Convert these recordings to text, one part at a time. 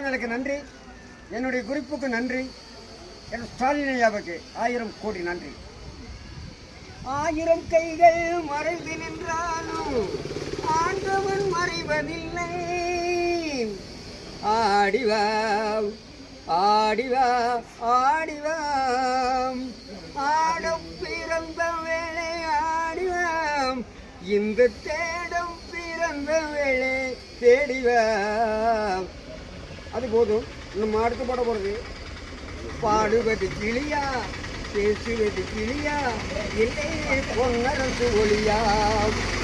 நேர்காணலுக்கு நன்றி, என்னுடைய குறிப்புக்கு நன்றி, என் ஸ்டாலின் ஐயாவுக்கு 1000 கோடி நன்றி. 1000 கைகள் மறைந்து நின்றாலும் ஆண்டவன் மறைவதில்லை. ஆடிவா ஆடிவா ஆடிவா, ஆடம் பிறந்த வேளை ஆடிவாம், இந்த தேடம் பிறந்த வேளை தேடிவாம். அது போதும். நம்ம அடுத்து போட போகிறது பாடுவது கிளியா, பேசுவது கிளியா, இல்லை பொன்னரசு ஒளியா,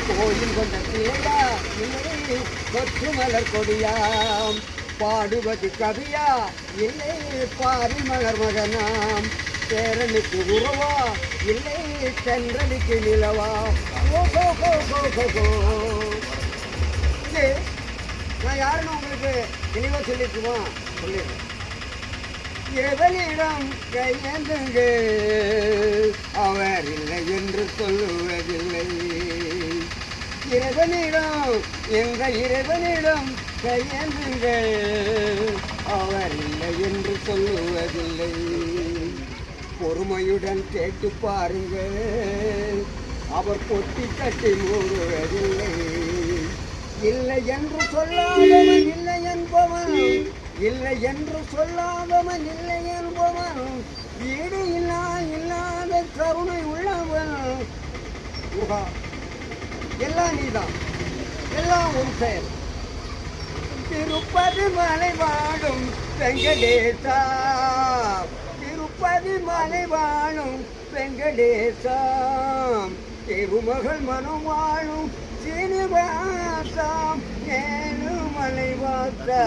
கோயில் கொண்ட கிளையா, இல்லை கொற்று மலர் கொடியாம், பாடுவது கவியா, இல்லை பாரி மலர் மகனாம், பேரனுக்கு உறவா, இல்லை சென்றனுக்கு நிலவா. நான் யாருன்னு உங்களுக்கு தெளிவாக சொல்லிட்டுமா சொல்லிடுறேன். எவனிடம் கையெழுங்க அவர் இல்லை என்று சொல்லுவதில்லை. இறைவனிடம் என்ற இறைவனிடம் கையெழுங்கள் அவர் இல்லை என்று சொல்லுவதில்லை. பொறுமையுடன் கேட்டு பாருங்கள், அவர் பொத்தி கட்டி மூடுவதில்லை. இல்லை என்று சொல்லாதவன் இல்லை என்பவன், இல்லை என்று சொல்லாதவன் இல்லை என்பவன், வீடு இல்லாத கருணை உள்ளவன். எல்லாம் நீதான், எல்லாம் ஒரு செயல். திருப்பதி மலை வாழும் வெங்கடேசா, திருப்பதி மலை வாழும் வெங்கடேசா, திருமகள் மனம் வாழும் சீனிவாசா, ஏழு மலை வாசா.